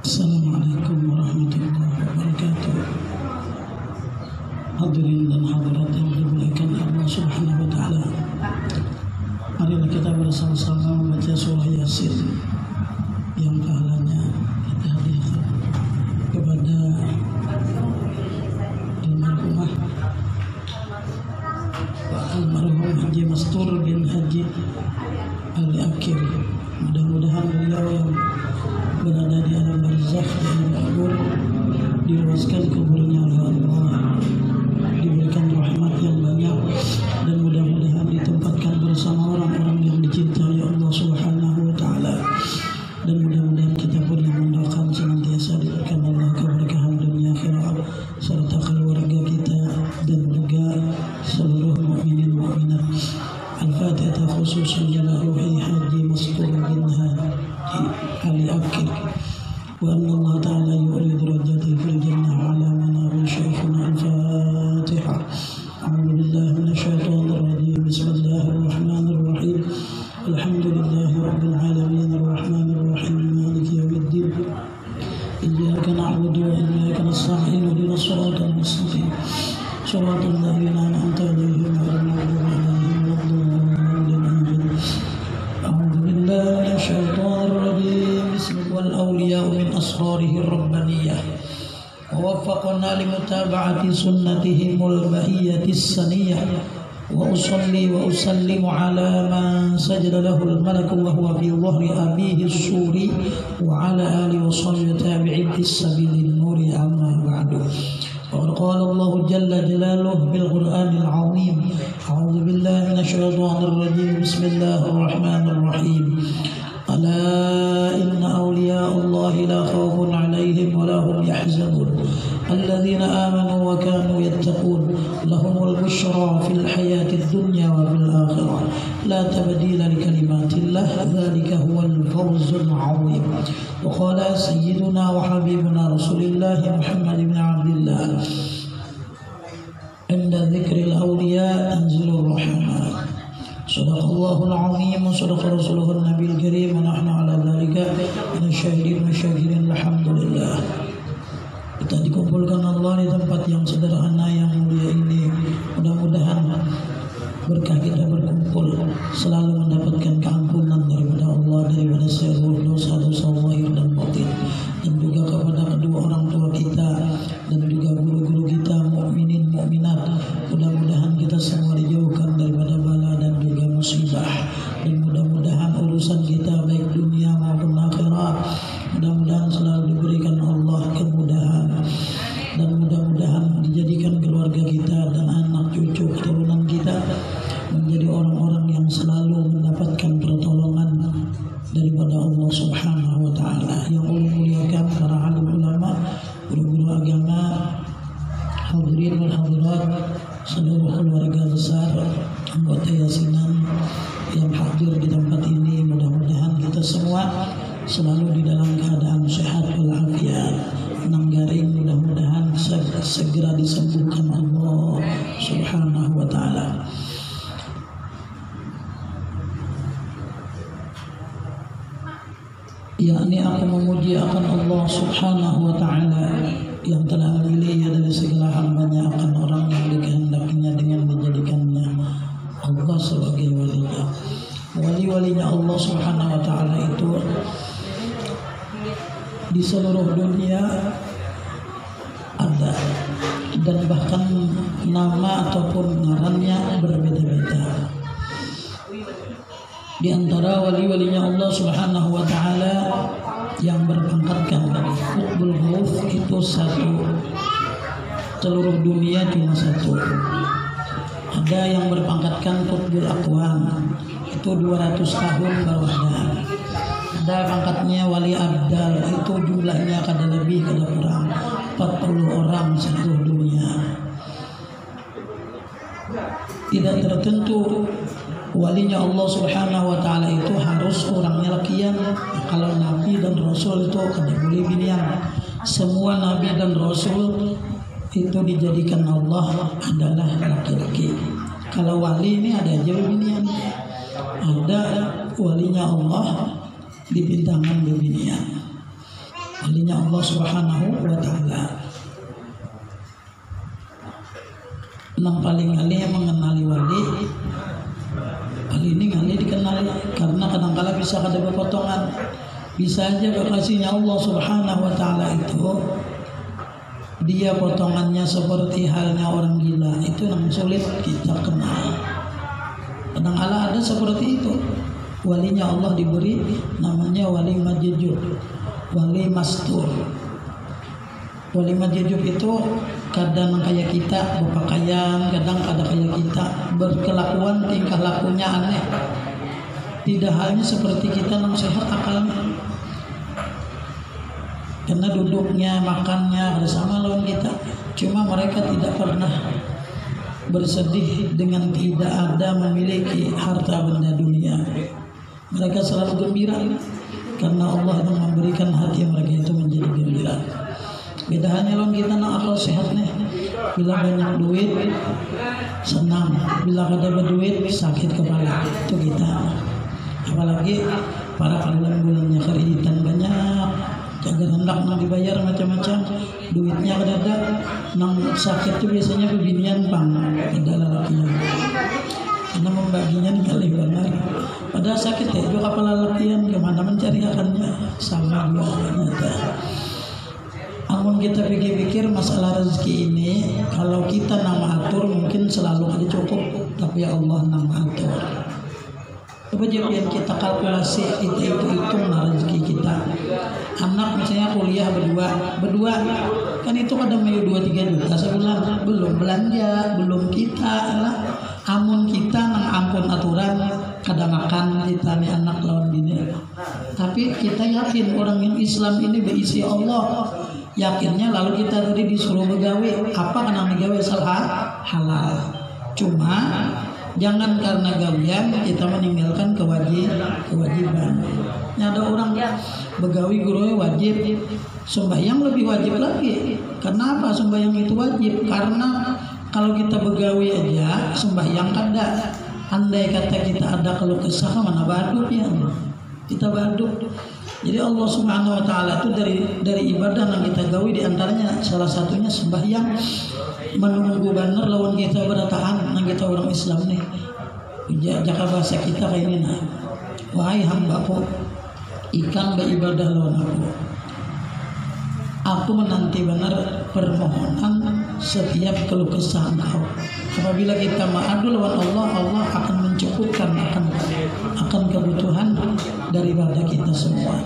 Assalamualaikum warahmatullahi wabarakatuh. Hadirin dan hadirat yang dimuliakan Allah Subhanahu wa taala. Marilah kita bersama-sama membaca surah Yasin yang pahalanya kita hadiahkan kepada almarhumah almarhum Haji Mastur bin Haji Al-Akir. Mudah-mudahan beliau yang berada di alam barzakh di alam kubur diluaskan kuburnya oleh Allah, diberikan rahmat yang banyak, dan mudah-mudahan ditempatkan bersama orang-orang yang dicintai Allah Subhanahu wa taala. Dan mudah-mudahan kita pun yang mendoakan senantiasa diberikan Allah keberkahan dunia akhirat serta keluarga kita dan juga seluruh mukminin mukminat. Al-Fatihah khususan ila ruhi Haji Mastur bin Haji Al-Akir. Wa anna Allah ta'ala yu'li darajati fil jannah ala manari syaifuna. Al-Fatihah. A'udzu billahi minasyaitonir rajim. Bismillahirrahmanirrahim. Alhamdulillahi rabbil alamin arrahmanir rahim maliki yaumiddin. Iyyaka na'budu wa iyyaka nasta'in ihdinas siratal mustaqim siratal ladzina an'amta 'alaihim ghairil maghdubi 'alaihim waladdallin. A'udzu billahi minasyaitonir rajim. Wal awliya'u min asrarihir rabbaniyah wa waffaqna limutaba'ati sunnatihimul bahiyyatis saniyah. Wa usalli wa usallimu ala man sajada lahul malaku wa huwa fi dhahri abihi as-suri wa ala alihi wa sahbihi tabi'in fis sabilin nuri amma ba'du. Wa qala Allah jalla jalaluhu bil Qur'anil 'azim. A'udzu billahi minasyaitonir rajim. Bismillahir rahmanir rahim. Ala inna awliya Allah la khawfun 'alaihim wa la hum yahzanun. الذين آمنوا وكانوا يتقون لهم البشرى في الحياة الدنيا وفي الآخرة لا تبديل لكلمات الله ذلك هو الفوز العظيم. وقال سيدنا وحبيبنا رسول الله محمد بن عبد الله عند ذكر الأولياء تنزل الرحمات. صدق الله العظيم وصدق رسوله النبي الكريم ونحن على ذلك من الشاهدين والشاكرين. الحمد لله. Kita dikumpulkan Allah di tempat yang sederhana yang mulia ini. Mudah-mudahan berkah kita berkumpul selalu mendapatkan keampunan daripada Allah, daripada seluruh dosa-dosa zahir dan batin, dan juga kepada kedua orang tua kita dan juga guru-guru kita mukminin mukminat. Mudah-mudahan kita semua dijauhkan daripada bala dan juga musibah, dan mudah-mudahan urusan kita baik dunia maupun akhirat mudah-mudahan selalu diberikan Allah kemudahan, dan mudah-mudahan dijadikan keluarga kita dan anak cucu keturunan kita menjadi orang-orang yang selalu mendapatkan pertolongan daripada Allah Subhanahu wa taala. Yang Allah muliakan para alim ulama, guru-guru agama, hadirin wal hadirat, seluruh keluarga besar anggota Yasinan yang hadir di tempat ini, mudah-mudahan kita semua selalu di dalam keadaan sehat walafiat, nanggaring, mudah-mudahan segera disembuhkan Allah Subhanahu wa taala. Yakni aku memuji akan Allah Subhanahu wa taala yang telah memilihnya dari segala hambanya akan orang yang dikehendakinya dengan menjadikannya Allah sebagai walinya. Wali-walinya Allah Subhanahu wa taala itu di seluruh dunia ada, dan bahkan nama ataupun ngarannya berbeda-beda. Di antara wali-walinya Allah Subhanahu wa taala yang berpangkatkan Qutbul Ghaus itu satu, seluruh dunia cuma satu. Ada yang berpangkatkan Qutbul Aqwan, itu 200 tahun baru ada. Ada pangkatnya Wali Abdal, itu jumlahnya kada lebih kada kurang 40 orang seluruh dunia. Tidak tertentu walinya Allah Subhanahu wa taala itu harus orangnya lakian. Kalau nabi dan rasul itu kada boleh binian. Semua nabi dan rasul itu dijadikan Allah adalah laki-laki. Kalau wali ini ada aja binian. Ada walinya Allah dibintangkan binian. walinya Allah Subhanahu wa Ta'ala. Yang paling ahli yang mengenali wali ini ngali dikenali, karena kadang-kala bisa ada potongan, bisa aja kekasihnya Allah Subhanahu wa Ta'ala itu dia potongannya seperti halnya orang gila, itu yang sulit kita kenal. Kadang-kala ada seperti itu, walinya Allah diberi namanya wali majjub, wali mastur. Wali majjub itu kadang kayak kita berpakaian, kadang ada kayak kita berkelakuan, tingkah lakunya aneh, tidak halnya seperti kita yang sehat akalnya, karena duduknya, makannya bersama lawan kita. Cuma mereka tidak pernah bersedih dengan tidak ada memiliki harta benda dunia. Mereka selalu gembira karena Allah yang memberikan hati mereka itu menjadi gembira. Bedanya lawan kita nak akal sehat nih, bila banyak duit senang, bila ada berduit sakit kepala, itu kita. Apalagi para bulan-bulannya kreditan banyak, jaga hendak nak dibayar macam-macam, duitnya ada, nang sakit itu biasanya bebinian pang, ada lelakinya, karena membaginya kali benar. Padahal sakit ya, dua kepala lelakian kemana mencari akannya sama dua ternyata. Namun kita pikir-pikir masalah rezeki ini, kalau kita nama atur mungkin selalu ada cukup, tapi Allah nama atur. Coba yang kita kalkulasi, kita hitung rezeki kita. Anak misalnya kuliah berdua, kan itu kadang mau 2-3 juta sebulan, belum belanja, belum kita lah. Amun kita nang ampun aturan, kadang makan kita nih anak lawan bini. Tapi kita yakin orang yang Islam ini berisi Allah. Yakinnya lalu kita tadi disuruh begawe, apa karena begawe salah halal. Cuma jangan karena gawian kita meninggalkan kewajiban. Ada orang begawi gurunya wajib, sembahyang lebih wajib lagi. Kenapa sembahyang itu wajib? Karena kalau kita begawi aja sembahyang kada. Andai kata kita ada keluh kesah, mana baduknya? Kita baduk. Jadi Allah Subhanahu wa Ta'ala itu dari ibadah yang kita gawi, diantaranya salah satunya sembahyang, menunggu benar lawan kita berataan yang kita orang Islam nih. Jaka bahasa kita kayak ini, nah, wahai hambaku, ikan beribadah lawan aku menanti benar permohonan setiap keluh kesah engkau. Apabila kita mengadu lawan Allah, Allah akan mencukupkan akan kebutuhan daripada kita semua.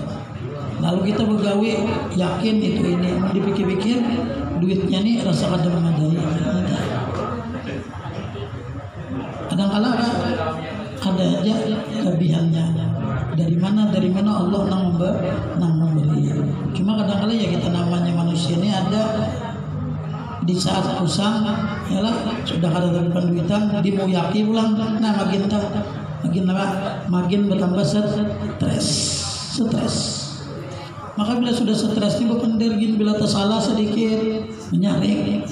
Lalu kita begawi, yakin itu ini, dipikir-pikir duitnya nih rasa kada memadai. Kadang-kala ada aja kelebihannya. Dari mana Allah nang memberi. Cuma kadang-kala ya kita namanya manusia ini ada di saat usang, yalah sudah kada ada duitan, dimuyaki pulang, nah makin bertambah stres. Maka bila sudah stres ini berpendirgin, bila tersalah sedikit menyaring,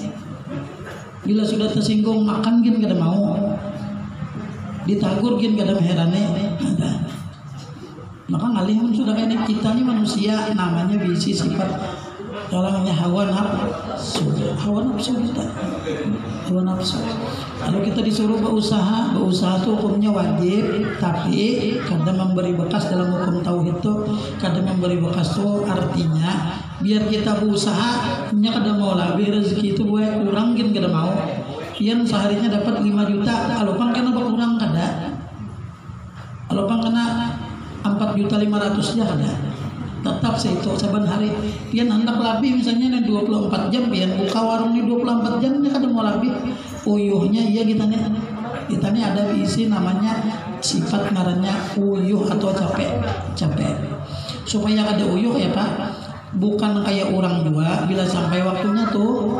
bila sudah tersinggung makan gin kada mau, ditagur gin kada meherane ada. Maka ngalih sudah kayak kita nih manusia namanya bisi sifat namanya hawa nafsu kita, hawa nafsu. Kalau kita disuruh berusaha itu hukumnya wajib, tapi kadang memberi bekas dalam hukum tauhid itu, kadang memberi bekas itu artinya biar kita berusaha, nya kadang mau lebih rezeki itu gue kurang gin kada mau. Yang seharinya dapat 5 juta, kalau pang kena berkurang kada, kalau pang kena 4.500.000 ya kada. Tetap saya itu saban hari pian hendak lebih, misalnya 24 jam pian buka warung ini 24 jam nya kada mau lebih uyuhnya. Iya kita nih ada isi namanya sifat ngarannya uyuh atau capek supaya kada uyuh ya Pak, bukan kayak orang dua bila sampai waktunya tuh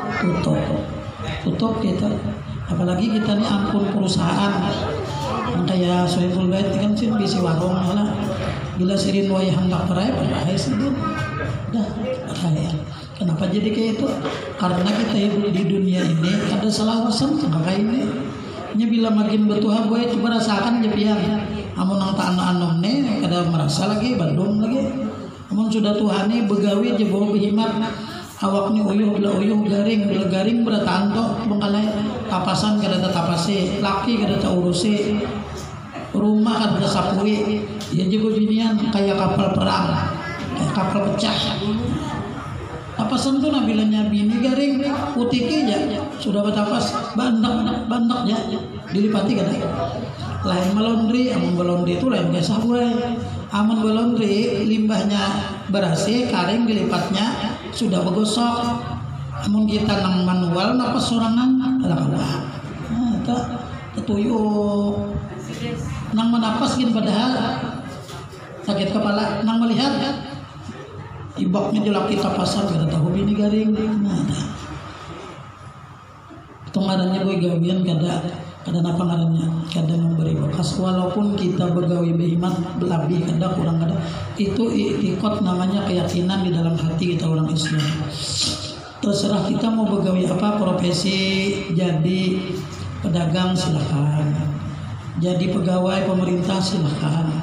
tutup kita. Apalagi kita nih ampun perusahaan kayak Sohibul Bait kan sih bisi warung lah. Bila sirin wayah hendak peraya peraya sih dah peraya. Kenapa jadi kayak itu? Karena kita hidup di dunia ini ada selawasan kayak ini. Nya bila makin bertuah gue coba rasakan aja pian. Amun nang tak anom nih kada merasa lagi Bandung lagi. Namun sudah tuhani begawi aja bawa behimat awaknya uyuh belah uyuh garing belah garing beratanto bengkalai tapasan kada tapase laki kada uruse rumah kada sapui ya juga ginian kayak kapal perang kayak kapal pecah. Tapasan tuh nabilanya bini garing putih aja sudah batapas bandak ya dilipati kada lain melondri amun melondri itu lain biasa gue amun melondri limbahnya berhasil karing dilipatnya sudah begosok amun kita nang manual napas sorangan ada kalah itu ketuyuk nang menapas gin padahal sakit kepala nang melihat ibaknya jelaki tapasan kada tahu bini garing itu ngarannya gue gawian kada napa ngarannya kada memberi bekas walaupun kita begawi behimat lebih kada kurang kada itu ikut namanya keyakinan di dalam hati kita orang Islam. Terserah kita mau begawi apa profesi, jadi pedagang silakan, jadi pegawai pemerintah silakan.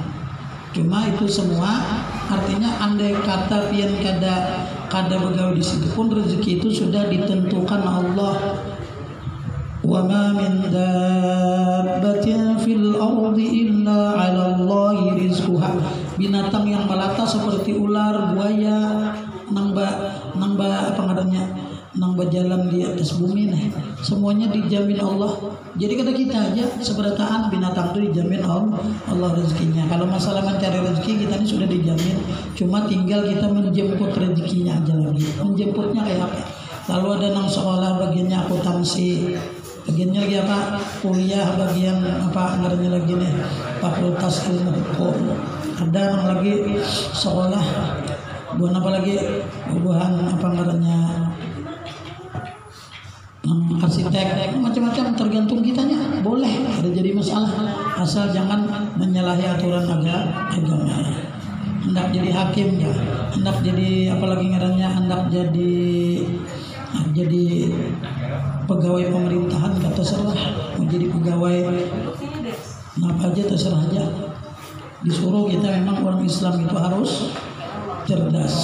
Cuma itu semua artinya andai kata pian kada begawi di situ pun rezeki itu sudah ditentukan Allah. Wa ma min dabbatin fil ardi illa 'ala Allahi rizquha. Binatang yang melata seperti ular, buaya, nang apa ngarannya? Nang berjalan di atas bumi nih. Semuanya dijamin Allah. Jadi kata kita aja seberataan binatang itu dijamin Allah rezekinya. Kalau masalah mencari rezeki kita ini sudah dijamin. Cuma tinggal kita menjemput rezekinya aja lagi. Menjemputnya kayak apa? Lalu ada nang sekolah bagiannya akuntansi, bagiannya lagi apa kuliah, bagian apa ngarannya lagi nih fakultas ilmu hukum, ada yang lagi sekolah bukan apa lagi bukan apa ngarannya arsitek, macam-macam tergantung kitanya boleh ada jadi masalah asal jangan menyalahi aturan agama. Hendak jadi hakim ya, hendak jadi apalagi ngarannya hendak jadi pegawai pemerintahan gak terserah, mau jadi pegawai apa aja terserah aja. Disuruh kita memang orang Islam itu harus cerdas.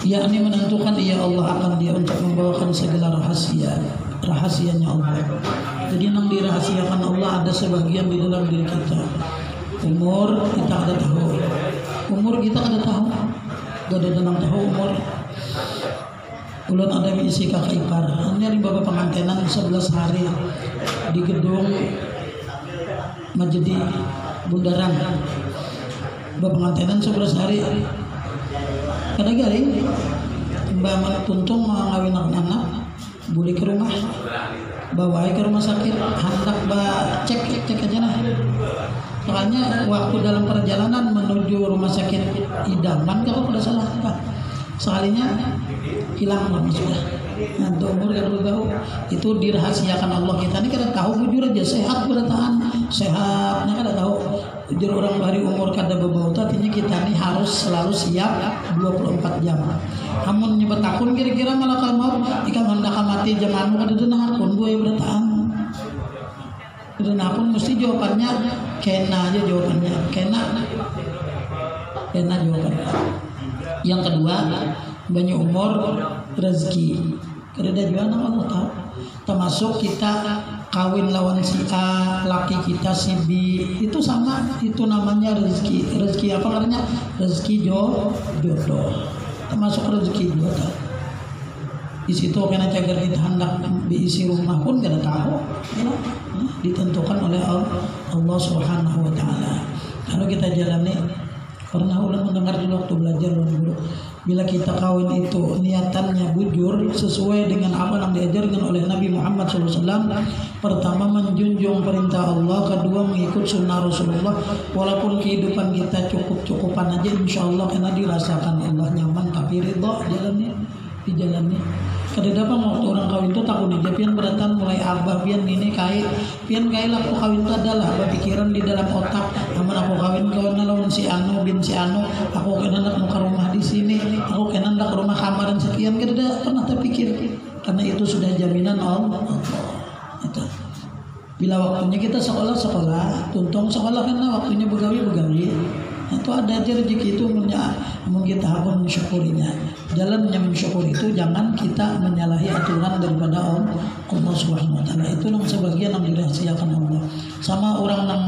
Yakni menentukan ia Allah akan dia untuk membawakan segala rahasianya Allah. Jadi yang dirahasiakan Allah ada sebagian di dalam diri kita. Umur kita ada tahu, umur kita ada tahu. Gak ada tenang tahu umur. Ulun ada isi kakak ipar. Ini bapak pengantenan 11 hari di gedung Majdi Bundaran. Bapak pengantenan 11 hari. Kada garing. Mbak Tuntung mau ngawin anak-anak, boleh ke rumah, bawa ke rumah sakit, hendak cek aja lah. Makanya waktu dalam perjalanan menuju rumah sakit idaman kalau pada salah apa sekalinya hilang sudah. Nah, umur yang tahu itu dirahasiakan Allah. Kita ini kada tahu jujur aja sehat bertahan sehatnya kada tahu. Jujur orang bahari umur kada bebau artinya kita ini harus selalu siap 24 jam. Amun nyebut akun kira-kira malakal maut ikan hendak mati jamanu kada denang akun gue bertahan. Dan pun mesti jawabannya kena aja jawabannya kena jawabannya. Yang kedua banyak umur rezeki kereda juga Allah tahu. Termasuk kita kawin lawan si A, laki kita si B itu sama, itu namanya rezeki apa namanya rezeki jodoh. Termasuk rezeki jodoh. Di situ kena cagar kita hendak diisi rumah pun kada tahu, ya, ditentukan oleh Allah Subhanahu Wa Taala. Kalau kita jalani, pernah ulang mendengar di waktu belajar dulu, bila kita kawin itu niatannya bujur sesuai dengan apa yang diajarkan oleh Nabi Muhammad SAW. Pertama menjunjung perintah Allah, kedua mengikut sunnah Rasulullah. Walaupun kehidupan kita cukup-cukupan aja, insya Allah karena dirasakan Allah nyaman, tapi ridho dijalani. Kada dapat waktu orang kawin itu takut aja pian beratan mulai abah pian ini pian lah aku kawin itu adalah abah pikiran di dalam otak. Namun aku kawin lawan si Anu bin si Anu, aku kena nak muka rumah di sini, aku kena nak rumah kamaran sekian. Kada pernah terpikir karena itu sudah jaminan Allah. Itu Bila waktunya kita sekolah, tuntung sekolah karena waktunya begawi. Itu ada aja rezeki itu namun kita harus mensyukurinya. Jalannya mensyukur itu jangan kita menyalahi aturan daripada Allah Subhanahu wa taala. Itu yang sebagian yang dirahasiakan Allah. Sama orang yang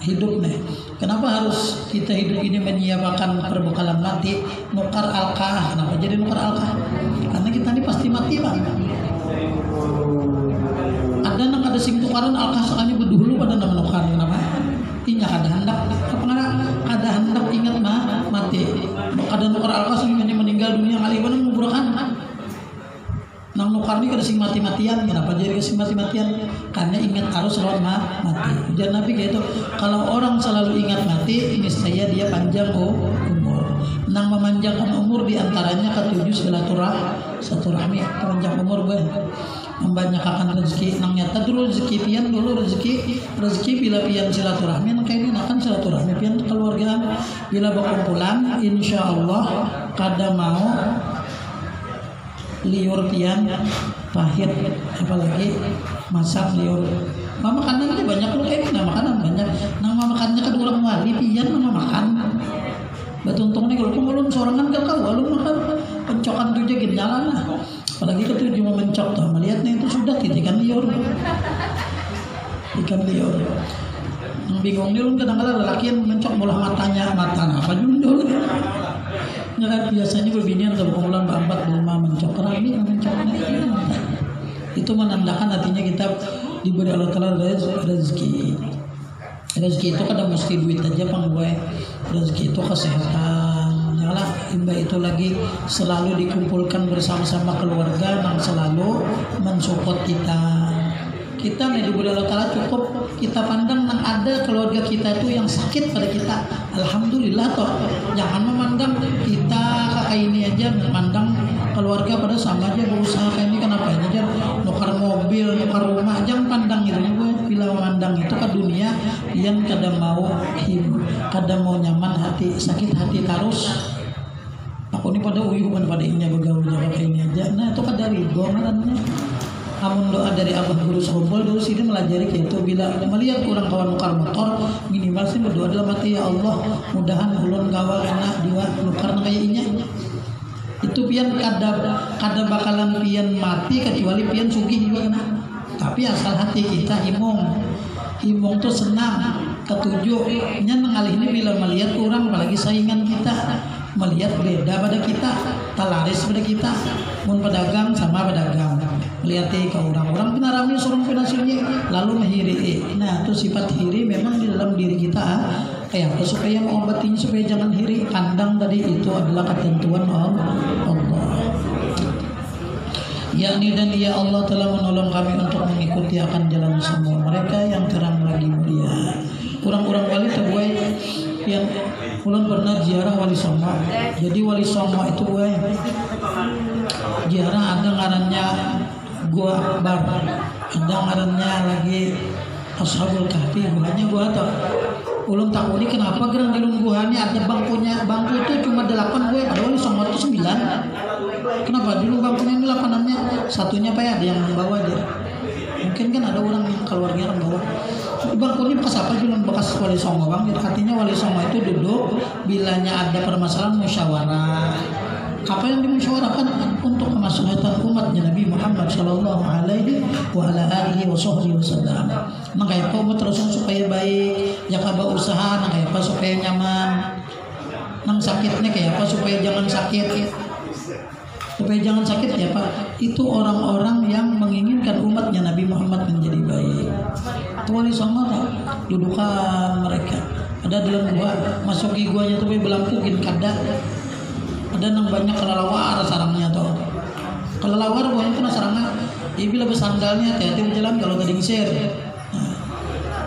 hidup nih. Kenapa harus kita hidup ini menyiapkan perbekalan mati, nukar alkah? Kenapa jadi nukar alkah? Karena kita ini pasti mati, Pak. Ada sing tukaran alkah sekali berdulu pada nama nukar kenapa? Inya ada hendak ada hendak ingat mati. Ada nukar alkas ini meninggal dunia kali mana mengurakan. Nang nukar ini kada sing mati-matian. Kenapa jadi sing mati-matian? Karena ingat harus lawan mati. Jadi Nabi kayak itu. Kalau orang selalu ingat mati, niscaya dia panjang umur. Nang memanjangkan umur diantaranya ketujuh silaturahmi, panjang umur gue. Membanyakkan rezeki nang nyata dulu rezeki pian dulu rezeki bila pian silaturahmi nang kayak ini kan silaturahmi pian keluargaan bila berkumpulan insyaallah kada mau liur pian pahit apalagi masak liur makanan itu banyak lu kayak ini makanan banyak nang makannya kan orang wali pian nama makan betuntung nih kalau pemulun sorangan kau lalu makan pencokan tuh jadi jalan lah. Apalagi ketujuh mau mencok tuh, melihatnya itu sudah ikan liur. Yang bingung nih lu kadang-kadang lelaki yang mencok bola matanya, mata apa dulu. Nah, biasanya berbinian ke kumpulan berempat lima mencok karena ini mencoknya itu menandakan artinya kita diberi Allah Taala rezeki. Rezeki itu kadang mesti duit aja panggoy. Rezeki itu kesehatan. Lah imba itu lagi selalu dikumpulkan bersama-sama keluarga yang selalu mensupport kita nih diberi Allah Ta'ala cukup kita pandang yang ada keluarga kita itu yang sakit pada kita alhamdulillah toh jangan memandang kita kakak ini aja memandang keluarga pada sama aja berusaha kayak ini kenapa aja nukar mobil nukar rumah jangan pandang itu bila memandang itu ke dunia yang kadang mau nyaman hati sakit hati terus. Aku ini pada uyuhan pada ini bergaul jaga ini aja. Nah itu kan dari gomanannya. Amun doa dari abah guru sekompol dulu sini melajari kayak itu bila melihat kurang kawan nukar motor minimal sih berdoa dalam hati ya Allah mudahan ulun gawal enak diwa nukar kayak inya. Itu pian kada bakalan pian mati kecuali pian sugih juga nah. Tapi asal hati kita himong tuh senang ketujuh nya mengalih ini bila melihat orang apalagi saingan kita melihat beda pada kita talaris pada kita mun pedagang sama pedagang melihat ke orang-orang penarami seorang penasinya lalu menghiri nah itu sifat hiri memang di dalam diri kita kayak apa supaya mengobatinya supaya jangan hiri kandang tadi itu adalah ketentuan Allah yakni dan ya Allah telah menolong kami untuk mengikuti akan jalan semua mereka yang terang lagi mulia orang-orang wali terbuai yang ulun pernah ziarah Wali Songo. Jadi Wali Songo itu gue ziarah ada ngarannya Gua Akbar, ada ngarannya lagi Ashabul Kahfi, bukannya gua atau ulun takuni kenapa gerang di lungguhan ini ada bangku itu cuma 8 gue, ada Wali Songo itu 9. Kenapa dulu bangkunya ini 8-nya satunya apa ya ada yang membawa dia. Mungkin kan ada orang yang keluarga yang bawa. Bangku ini bekas apa juga bekas Wali Songo bang. Artinya Wali Songo itu duduk bilanya ada permasalahan musyawarah. Apa yang dimusyawarahkan untuk kemaslahatan umatnya Nabi Muhammad Sallallahu Alaihi Wasallam. Maka itu terus supaya baik, ya kabar usaha, nah kayak apa supaya nyaman, nang sakitnya kayak apa supaya jangan sakit. Supaya jangan sakit ya Pak. Itu orang-orang yang menginginkan umatnya Nabi Muhammad menjadi baik. Wali Songo dudukan mereka. Ada dalam gua, masuk di guanya tuh belangkukin kada. Ada nang banyak kelelawar sarangnya tuh. Kelelawar guanya tuh sarangnya. Bila bersandalnya hati-hati berjalan kalau gak dingsir. Nah,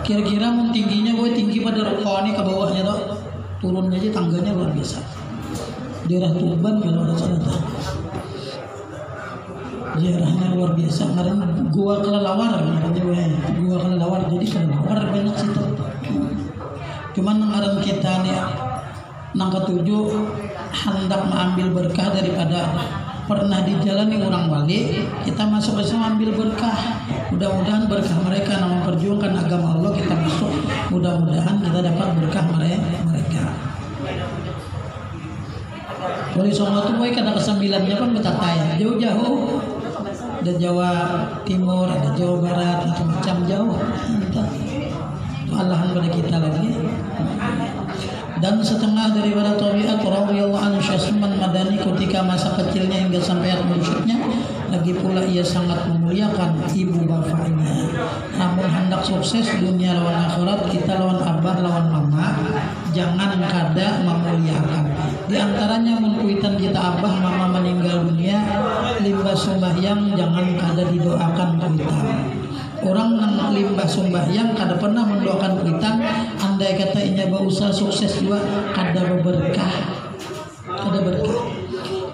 kira-kira mun tingginya gue tinggi pada rukoni ke bawahnya tuh. Turunnya aja tangganya luar biasa. Daerah Tuban kalau ada sana tuh. Ziarahnya luar biasa karena gua kelelawar gua kelelawar jadi kelelawar banyak situ cuman ngaran kita nih nang ketujuh hendak mengambil berkah daripada pernah dijalani orang wali, kita masuk bersama ambil berkah. Mudah-mudahan berkah mereka yang memperjuangkan agama Allah kita masuk. Mudah-mudahan kita dapat berkah mereka. Wali Songo itu baik karena kesembilannya kan betataya jauh-jauh. Ada Jawa Timur, ada Jawa Barat, macam-macam jauh. Allahan pada kita lagi. Dan setengah daripada tabiat radhiyallahu anhu Syekh Sulaiman Madani ketika masa kecilnya hingga sampai mursyidnya, lagi pula ia sangat memuliakan ibu bapaknya. Namun hendak sukses dunia lawan akhirat, kita lawan abah lawan mama jangan kada memuliakan. Di antaranya menkuitan kita abah mama meninggal dunia, limbah sembahyang jangan kada didoakan kuitan. Orang nang limbah sembahyang kada pernah mendoakan kuitan, andai kata inya berusaha sukses juga kada berkah, kada berkah.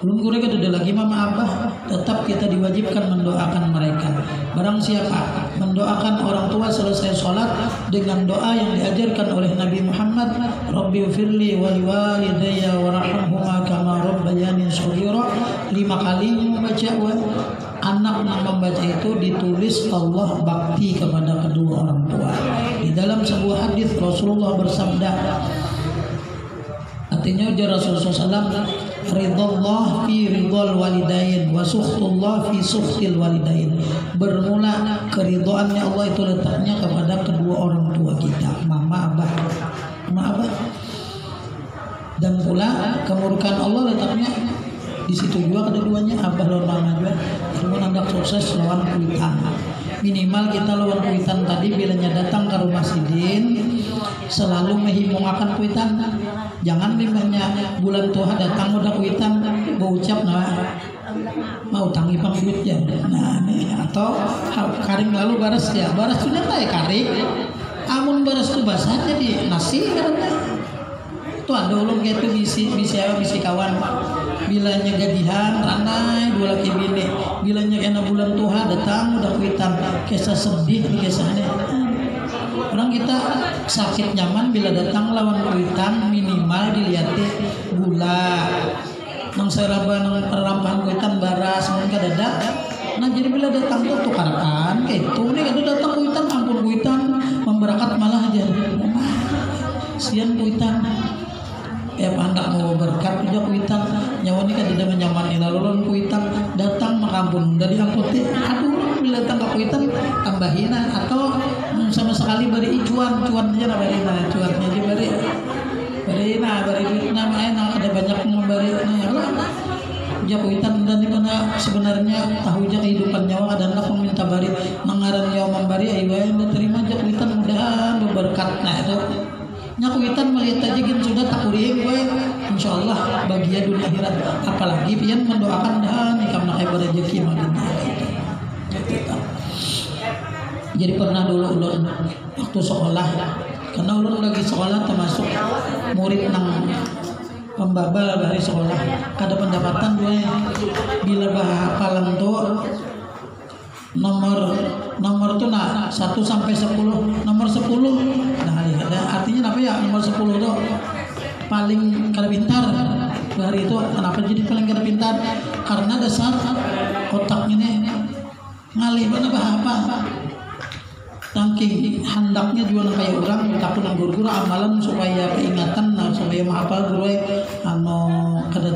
Belum kurang ada lagi mama abah, tetap kita diwajibkan mendoakan mereka. Barang siapa mendoakan orang tua selesai sholat dengan doa yang diajarkan oleh Nabi Muhammad, Rabbighfirli wa liwalidayya warhamhuma kama rabbayani shaghira, 5 kali membaca anak yang membaca itu ditulis Allah bakti kepada kedua orang tua. Di dalam sebuah hadis Rasulullah bersabda, artinya ujar Rasulullah SAW, ridallah fi ridal walidain wa sukhtullah fi sukhtil walidain. Bermula keridhaannya Allah itu letaknya kepada kedua orang tua kita, mama abah. Dan pula kemurkaan Allah letaknya di situ juga kedua-duanya, abah lawan mama juga. Cuma hendak sukses lawan kuitan. Minimal kita lawan kuitan tadi bilanya datang ke rumah sidin selalu menghimpungakan kuitan. Jangan limbahnya bulan Tuhan datang udah kuitan berucap mau tangi pang duit ya. Nah nih, atau karing lalu baras ya, baras sudah tak karing. Amun baras tu basah jadi nasi karena tuh ada ulung gitu bisi kawan. Bilanya gadihan ranai dua laki bini, bilanya kena bulan Tuhan datang udah kuitan, kisah sedih kisahnya. Orang kita sakit nyaman bila datang lawan kuitan minimal dilihatnya gula nang seraba nang perampahan kuitan baras mungkin dada. Nah jadi bila datang tuh tukarkan kayak itu nih kalau datang kuitan ampun kuitan memberakat malah aja sian kuitan ya pandak mau berkat juga kuitan nyawa ini kan tidak menyamani lalu kuitan datang makampun dari angkuti aduh bila datang ke kuitan tambahin atau sama sekali beri cuan aja lah beri cuannya aja beri duit namanya ada banyak memberi ya kuitan dan dimana sebenarnya tahu aja kehidupan nyawa ada anak meminta bari mengaran nyawa memberi ayo yang diterima aja kuitan mudahan berberkat. Nah itu nyakuitan melihat aja gitu sudah tak kuring gue insyaallah bahagia dunia akhirat, apalagi pian mendoakan dan nikam nak ibadah rezeki makin. Jadi pernah dulu ulun waktu sekolah, karena ulun lagi sekolah termasuk murid nang pembabal dari sekolah, kada pendapatan gue bila bahapalan tuh nomor tuh 1 sampai 10, nomor 10 nah ada artinya apa ya nomor 10 tuh paling kada pintar hari itu. Kenapa jadi paling kada pintar? Karena dasar otaknya nih ngalih apa tangking handaknya juga kayak orang takut guru-guru amalan supaya keingatan supaya menghafal guru kada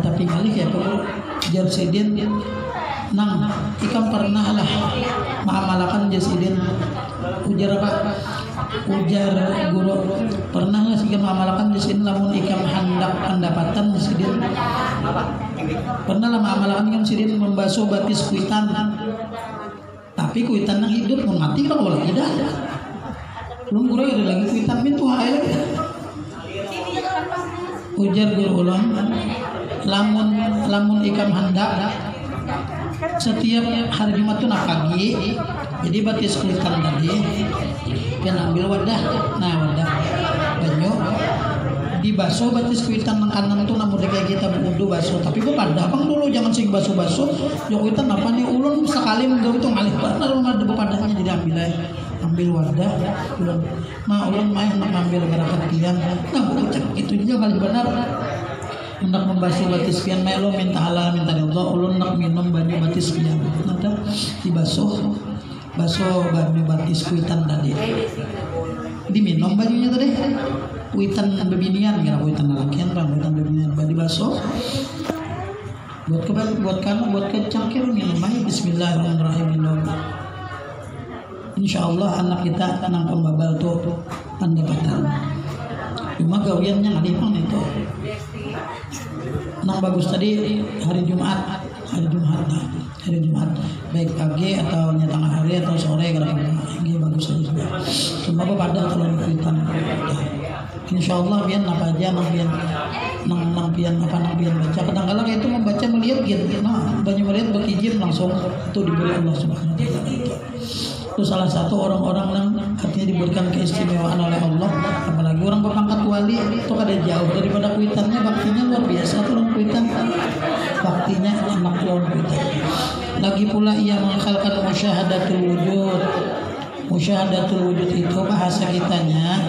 tapi ngalih ya perlu jar sedin nang ikam pernah lah mengamalkan jasidin ujar apa ujar guru pernah nggak sih mengamalkan jasidin lamun ikam hendak pendapatan jasidin pernah lah mengamalkan jasidin membasuh batis kuitan tapi kuitan yang hidup mau mati kalau lagi dah belum guru ada lagi kuitan pintu air ujar guru ulang lamun ikam hendak setiap hari Jumat tuh pagi jadi batis kuitan tadi kan ambil wadah banyu dibasuh batis kuitan nang kanan tuh namun kayak kita berwudu basuh tapi gue pada bang dulu jangan sing basuh jok kuitan apa nih ulun sekali menggau itu ngalih benar rumah ada padahnya jadi ambil wadah ulun main nak ambil barakat kian nah gue ucap itu juga kali benar hendak membasuh batis pian melo minta halal minta ridho ulun nak minum banyu batis pian nanti dibasuh banyu batis kuitan tadi diminum bajunya tadi kuitan bebinian kira kuitan lalakian kan kuitan bebinian dibasuh buat kecangkir minum aja bismillahirrahmanirrahim minum. Insyaallah anak kita nang pembabal tuh pendapatan. Cuma gawiannya ngadipang itu. Nang bagus tadi hari Jumat baik pagi atau tengah hari atau sore kadang-kadang ini bagus saja. Cuma pada kalau kuitan. Insyaallah biar apa aja nang pian baca kadang-kadang itu membaca melihat gitu. Nah, banyak melihat berkijim langsung itu diberi Allah Subhanahu wa taala. Itu salah satu orang-orang yang artinya diberikan keistimewaan oleh Allah, apalagi orang berpangkat wali itu kada jauh daripada kuitannya, baktinya luar biasa tuh orang kuitan, baktinya enak luar kuitan. Lagi pula ia mengkhalkan musyahadatul wujud itu bahasa kitanya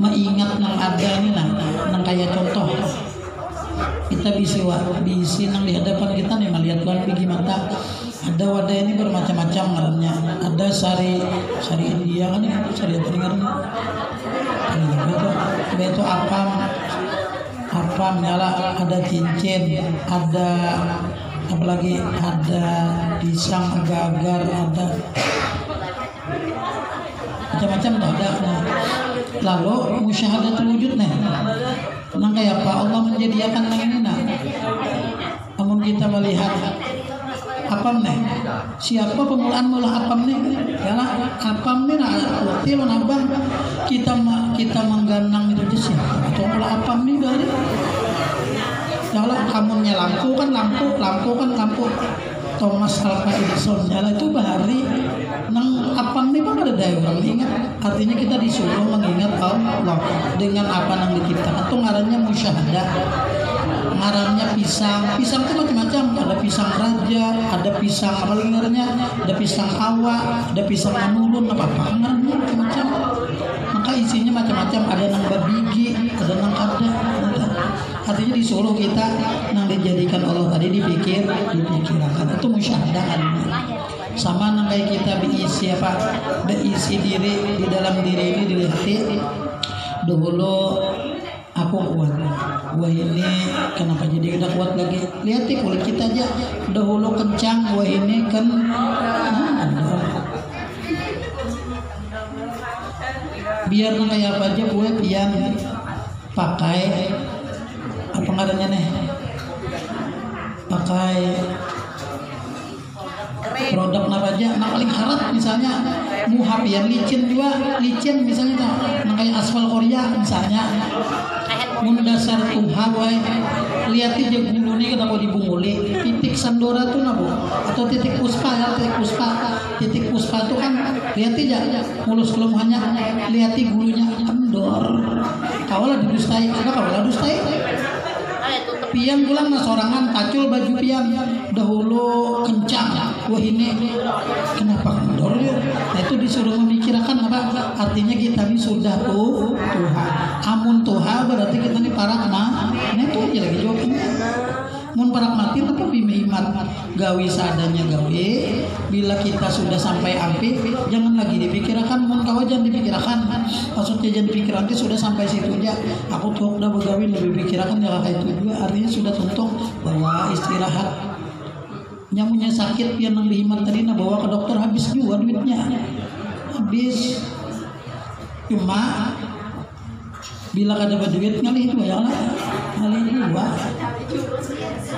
mengingat nang ada ini nang kayak contoh kita bisi nang di hadapan kita nih melihat luar pergi mata. Ada wadah ini bermacam-macam ngarannya. Ada sari India kan ya, sari teringatnya. Beto apam nyala, ada cincin, ada apalagi ada pisang agar-agar, ada macam-macam ada. Lalu musyahadatul wujud nih. Nang kayak apa Allah menjadikan nang ini namun kita melihat apam nih, siapa permulaan mula apam nih? Yalah apam nih waktu lo nabang kita mengganang itu aja siapa? Atau mula apam nih dari? Yalah kamunya lampu kan lampu. Thomas Alva Edison yalah itu bahari nang apam nih kan ada daya orang ingat. Artinya kita disuruh mengingat Allah dengan apa yang diciptakan. Itu ngarannya musyahadah. Ngarannya pisang itu macam-macam, ada pisang raja, ada pisang apa lagi ngarannya, ada pisang hawa, ada pisang manurun, apa ngarannya macam-macam. Maka isinya macam-macam, ada nang babigi, ada nang kada. Artinya disuruh kita nang dijadikan Allah tadi dipikirkan itu musyahadah. Sama nang kayak kita beisi diri di dalam diri ini dilihat dahulu aku kuat. Wah ini kenapa jadi udah kuat lagi? Lihat kulit kita aja dahulu kencang, wah ini kan biar kayak apa aja gue pian pakai apa ngarannya nih? Pakai produk apa aja, paling harat misalnya muhapian licin misalnya nah kayak aspal Korea misalnya mun dasar tuha wae lihat aja gulune kenapa dibunguli titik sandora tuh nabo atau titik puspa tuh kan lihat aja mulus kelum hanya lihat gulunya kendor kawalah didustai pian pulang sorangan kacul baju pian dahulu kencang wah ini kenapa kendor ya nah itu disuruh memikirkan apa artinya kita ini sudah Tuhan amun Tuhan berarti kita ini parak nah itu aja lagi jawabnya mun parak mati tapi bimehimat gawi seadanya gawi bila kita sudah sampai ampi jangan lagi dipikirkan mun kawa jangan dipikirkan maksudnya jangan dipikirkan sudah sampai situ aja aku tuh udah begawi lebih pikirkan ya kayak itu juga artinya sudah tuntung bahwa istirahat nyamunya sakit pian nang dihimat tadi bawa ke dokter habis juga duitnya habis cuma bila kada duit ngalih itu ya lah ngalih dua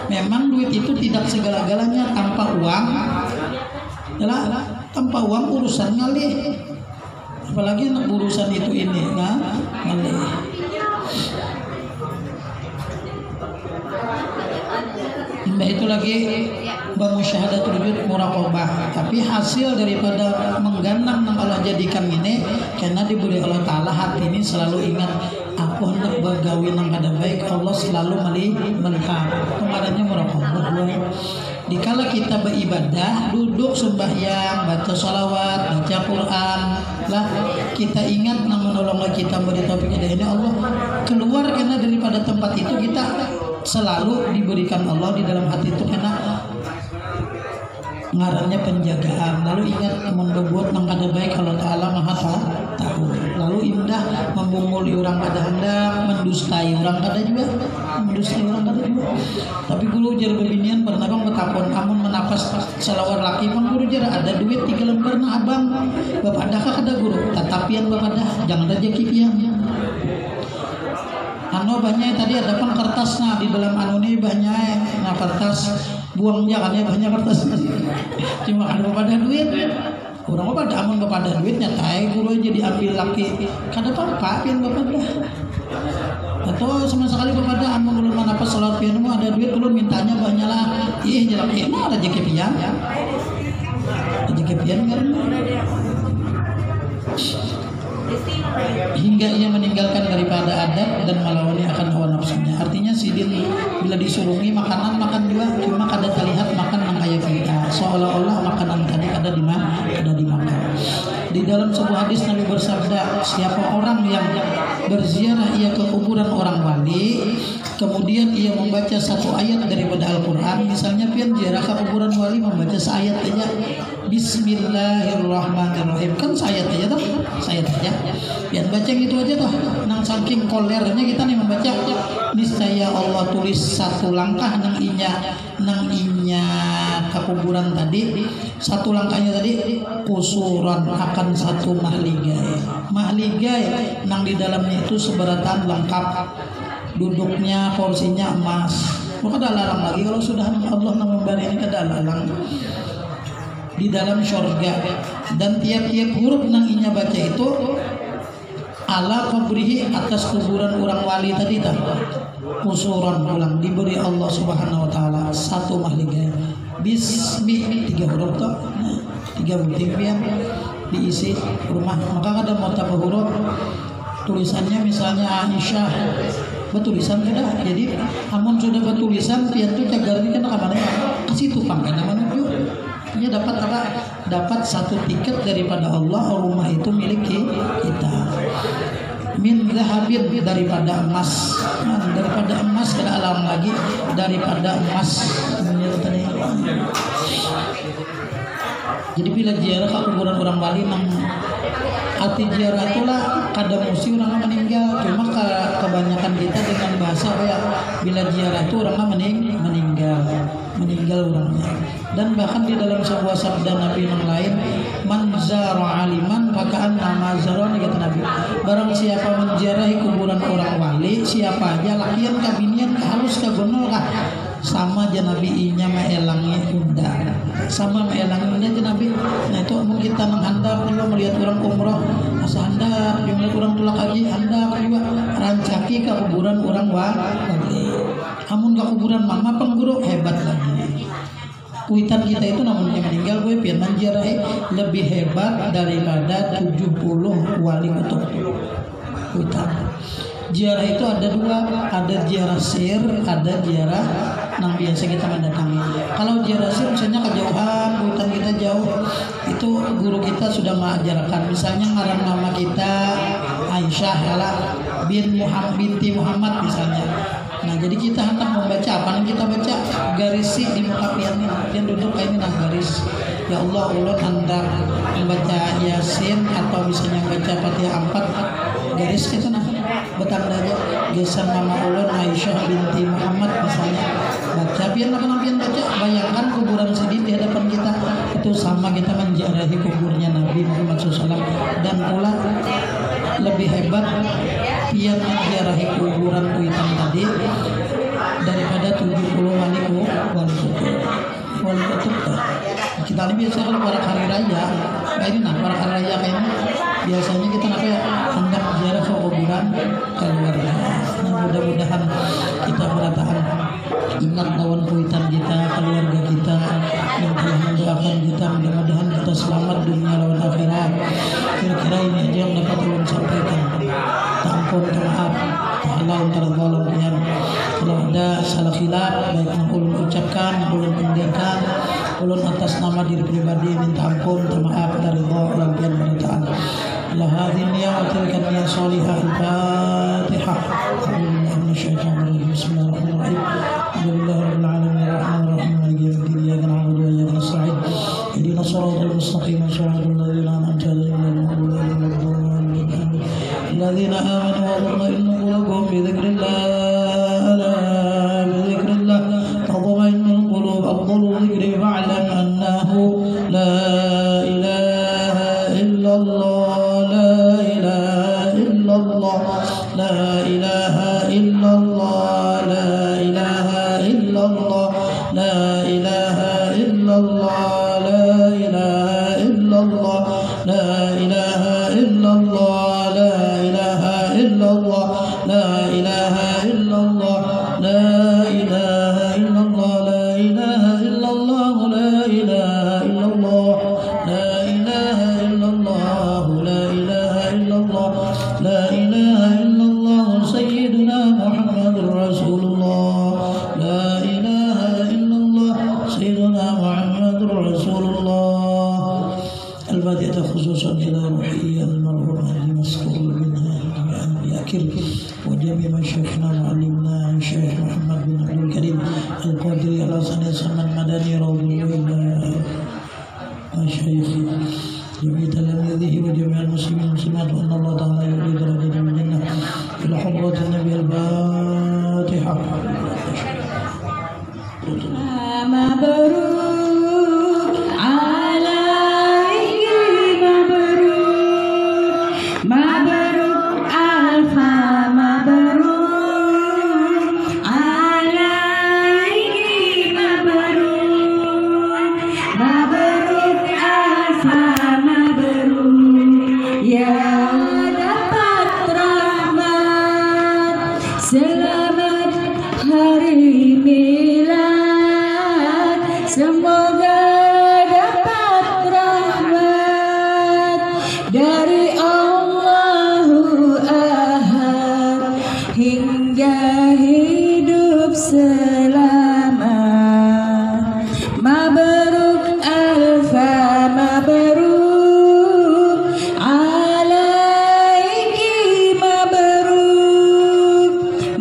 memang duit itu tidak segala-galanya tanpa uang yalah tanpa uang urusan ngalih apalagi urusan itu ini ngalih itu lagi bermusyahadatul wujud muraqabah tapi hasil daripada mengganang yang Allah jadikan ini karena diberi Allah Ta'ala hati ini selalu ingat aku hendak bergawi nang kada baik Allah selalu melihat kepadanya muraqabah dikala kita beribadah, duduk sembahyang, baca sholawat, baca Quran, lah kita ingat nama menolonglah kita beri taufik hidayah Allah, keluar karena daripada tempat itu kita selalu diberikan Allah di dalam hati itu karena ngarannya penjagaan. Lalu ingat membuat mengkada baik Allah Ta'ala maha tahu. Lalu indah membunguli orang pada hendak, mendustai orang kada juga, tapi guru jar bebinian pernah bang betapon amun menapas salawar laki bang guru jar ada duit 3 lembar na abang bapak dah kada guru tatapian bapak dah jangan aja kipian banyak tadi ada pun kertasnya di dalam nih banyak nah kertas buang jangan ya banyak kertas cuma ada pada duit orang apa ada amun pada duitnya tay guru jadi ambil laki kada apa pian bapak dah atau sama sekali bapak dah amun belum apa salat pian ada duit belum mintanya banyak lah jelak mah ada rezeki pian kan hingga ia meninggalkan daripada adab dan melawani akan hawa nafsunya. Artinya sidin bila disuruhi makanan makan juga cuma kada terlihat makan nang aya kita seolah-olah makanan tadi ada dimakan. Di dalam sebuah hadis Nabi bersabda, siapa orang yang berziarah ia ke kuburan orang wali kemudian ia membaca satu ayat daripada Al-Quran, misalnya pian ziarah ke kuburan wali membaca seayat aja Bismillahirrahmanirrahim, kan seayat aja toh, seayat aja pian baca gitu aja toh, nang saking kolernya kita nih membaca niscaya Allah tulis satu langkah nang inya ke kuburan tadi, satu langkahnya tadi kusuran akan satu mahligai nang di dalamnya itu seberatan lengkap, duduknya porsinya emas. Maka ada lalang lagi kalau sudah Allah memberi ini ada lalang di dalam surga, dan tiap-tiap huruf nang inya baca itu ala qabrihi atas kuburan orang wali tadi tak kusuran ulang diberi Allah Subhanahu wa taala satu mahligai bismi 3 huruf toh 3 butir pian diisi rumah. Maka ada mau tambah huruf tulisannya misalnya Aisyah betulisan kada, jadi amun sudah betulisan pian tu cagar ini kan kamane kasih tukang kan menuju dia dapat apa? Dapat satu tiket daripada Allah, rumah itu milik kita. Min zahabin daripada emas, daripada emas kada alam lagi daripada emas. Jadi bila ziarah ke kuburan orang wali nang arti ziarah itulah kada musi orang meninggal, cuma kebanyakan kita dengan bahasa kayak bila ziarah itu orang meninggal orangnya. Dan bahkan di dalam sebuah sabda Nabi yang lain, man zara aliman maka nama zara kata Nabi, barang siapa menziarahi kuburan orang wali, siapa aja lakian kabinian halus kagonol kah sama aja Nabi inya maelangi unda sama maelangi unda aja Nabi. Nah itu mungkin kita menghandap juga melihat orang umroh asa handap melihat orang tulak haji handap juga rancaki ke kuburan orang wali. Amun ke kuburan mama pengguru hebat lagi. Kuitan kita itu namun yang meninggal gue pian menziarahi lebih hebat daripada 70 wali kutub. Kuitan ziarah itu ada 2, ada ziarah sir, ada ziarah yang biasa kita mendatangi. Kalau ziarah sir misalnya kejauhan, hutan kita jauh, itu guru kita sudah mengajarkan. Misalnya ngaran nama kita Aisyah binti Muhammad misalnya. Nah jadi kita hendak membaca apa yang kita baca garis di muka pian yang duduk kayak ini nah garis. Ya Allah ulun hendak membaca Yasin atau misalnya baca Fatihah 4 garis itu nah betanda aja geser nama ulun Aisyah binti Muhammad misalnya baca pian baca bayangkan kuburan sedih di hadapan kita itu sama kita menziarahi kuburnya Nabi Muhammad SAW. Dan pula lebih hebat pian menziarahi kuburan kuitan tadi daripada 70 wali kutub. Kita ini biasa kalau para hari raya kayak ini nah para hari raya kayak ini biasanya kita hendak ziarah ke kuburan keluarga. Nah mudah-mudahan kita meratakan ingat lawan kuitan kita, keluarga kita yang telah mendoakan kita, mudah-mudahan kita selamat dunia lawan akhirat. Kira-kira ini aja yang dapat ulun sampaikan. Ampun, maaf, Allah tergolong Kalau ada salah khilaf baik yang ulun ucapkan, ulun pendekkan, ulun atas nama diri pribadi minta ampun, minta maaf dari Allah dan kepada Ta'ala. Ala hadhihi niyyah wa tilka niyyah salihah. Al-Fatihah. Bismillahirrahmanirrahim. Alhamdulillahirabbil alamin arrahmanir rahim maliki yaumiddin iyyaka na'budu wa iyyaka nasta'in ihdinas siratal mustaqim siratal ladzina an'amta 'alaihim الذين آمنوا وتطمئن قلوبهم بذكر الله ألا بذكر الله تطمئن القلوب أفضل ذكر فاعلم أنه لا إله إلا الله لا إله إلا الله لا إله إلا الله لا إله إلا الله لا إله إلا الله لا إله إلا الله لا إله إلا الله لا إله إلا الله لا إله إلا الله لا إله إلا الله لا إله إلا الله لا إله إلا الله لا إله إلا الله لا إله إلا الله سيدنا محمد رسول الله لا إله إلا الله سيدنا محمد رسول الله. البديهة خصوصا إلى روحية المرحوم المسؤول منها بأكل وجميع مشايخنا وعلمنا الشيخ محمد بن عبد الكريم القادري على سنة سمن مدني روض الولاء مشايخ جميع تلاميذه وجميع المسلمين والمسلمات وأن الله تعالى يريد درجة من الجنة إلى حضرة النبي. الفاتحة. Selamat hari milad, semoga dapat rahmat dari Allahu Ahad hingga hidup selamat. Mabruk alfa mabruk alaiki mabruk.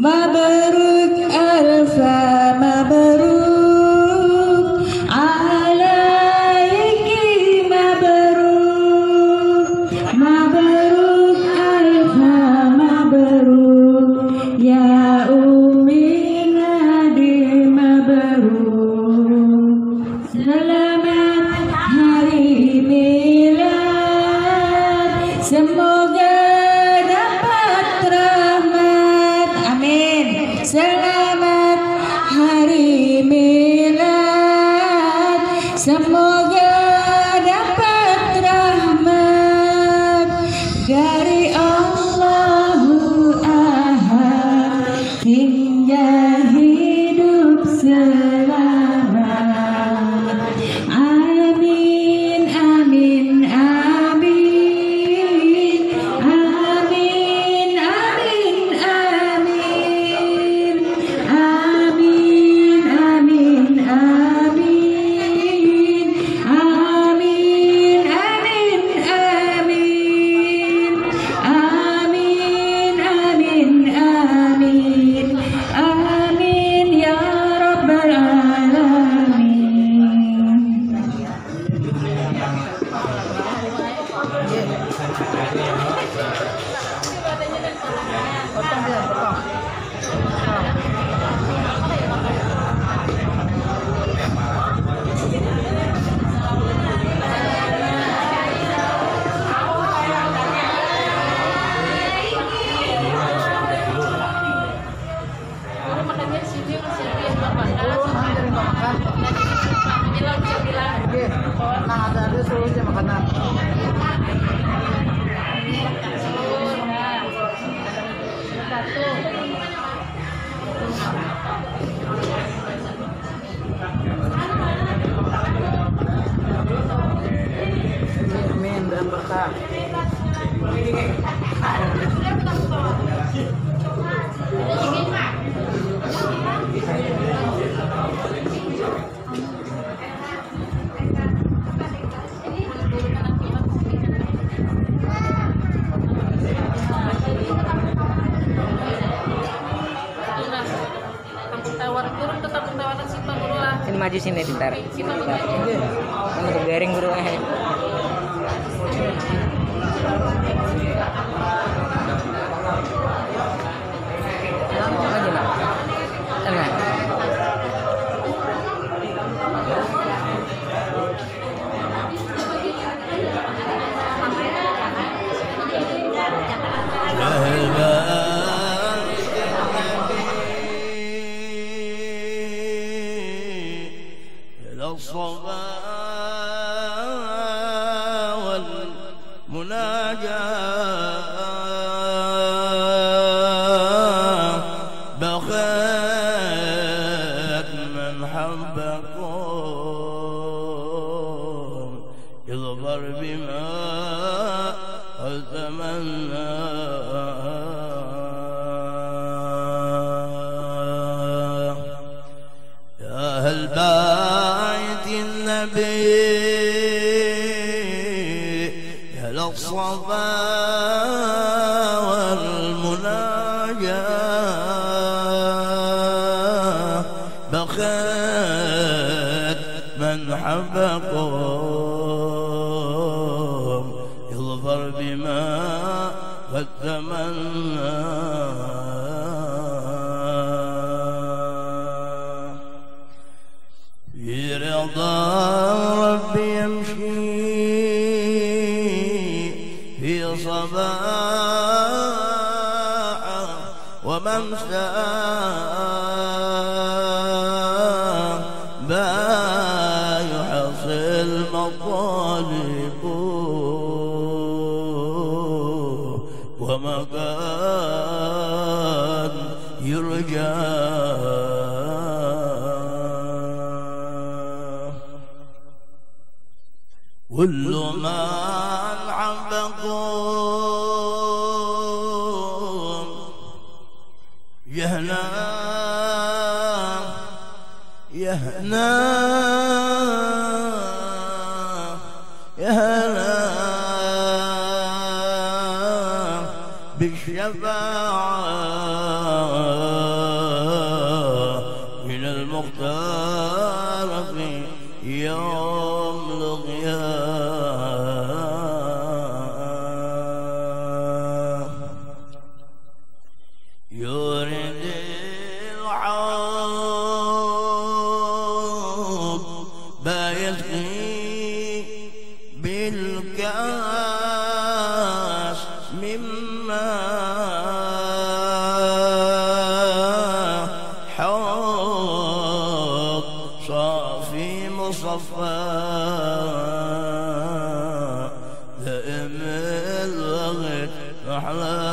Mabruk alfa mabruk alaiki mabruk. Mabruk alfa mabruk ya ummi nadi mabruk. Selamat hari milad, semoga dapat rahmat. Amin. Selamat hari milad, semoga dapat rahmat dari Allahu Ahad hingga hidup selamat. Amin, amin, amin, amin, amin, amin, amin, amin, amin, amin, amin, amin, amin, amin, amin, amin ya rabbal alamin. Nah, ada suruh aja makanan. Amin dan berkah. maju sini bentar. Kamu garing bro. Maju nak. Tengah. الصبا والمناجاة بخيت من حبكم يظفر بما أتمنى يا أهل بيت النبي يا للصفا والمناجاة بخيت من حبكم يظفر بما واتمنى برضا ربي يمشي في صباح وممساه با يحصل مطالبه وما كان يرجى كل من عبكم يهنا يهنا يهنا بالشفاعة من المختار في يوم القيامة يريد العود بيسقي بالكاس مما حوض صافي مصفى دائم الوقت أحلى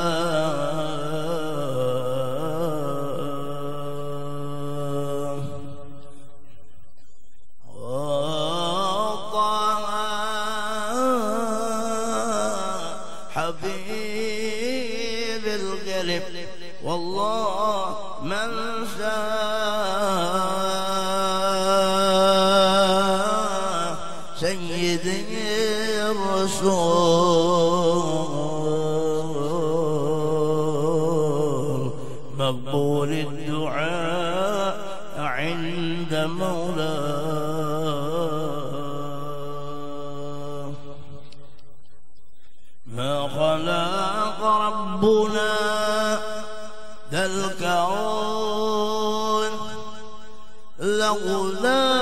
حبيب القلب والله من ساه سيدي الرسول مقبول الدعاء عند مولاه ما خلق ربنا ذا الكون لولا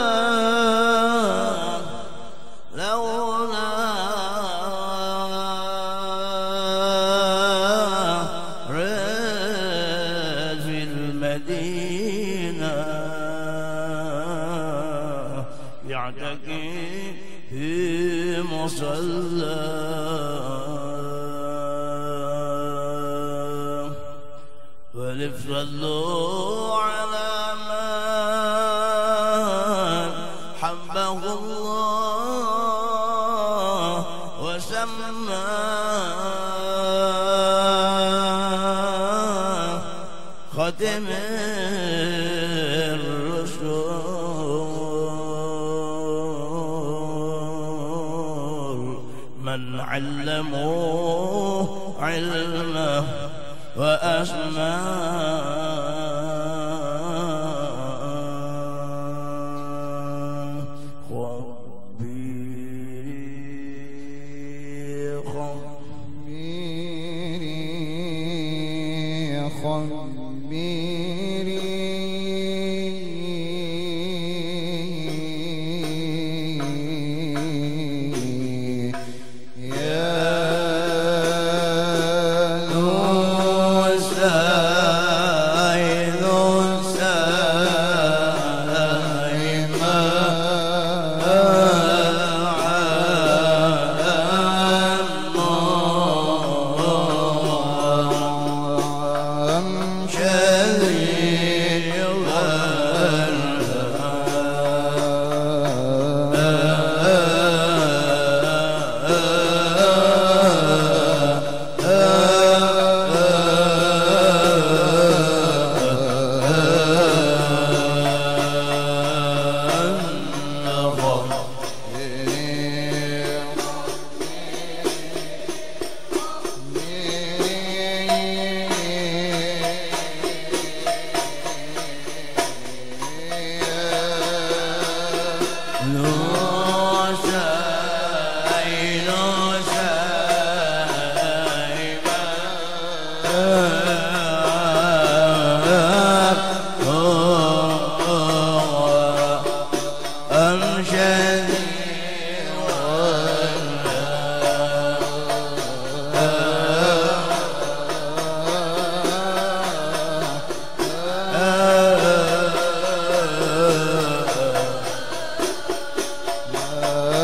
رد في المدينة يعتكف في مصلى صلوا على من حبه الله وسماه خاتم الرسول من علموه علمه وأسماء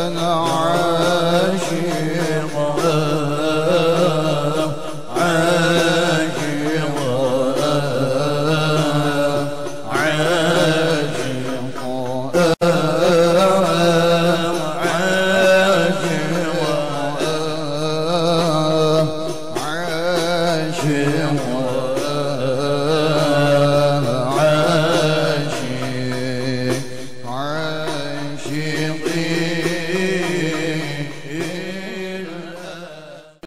أنا